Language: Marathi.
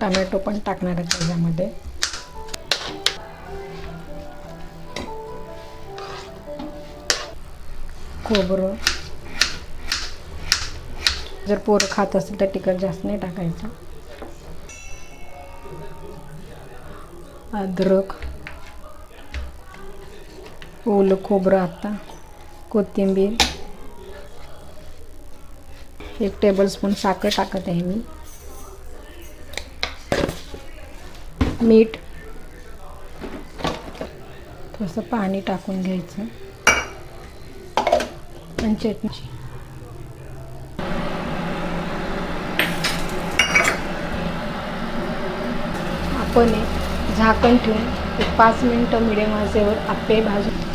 टोमॅटो पण टाकणार आहे त्याच्यामध्ये. खोबरं, जर पोरं खात असेल तर तिखट जास्त नाही टाकायचं. अद्रक, ओलं खोबरं, आता कोथिंबीर, 1 टेबलस्पून साखर टाकत आहे मी. मीठ, थोडंसं पाणी टाकून घ्यायचं आणि चटणी. आपण झाकण ठेवून 5 मिनिटं मिडियम आचेवर आप्पे भाजून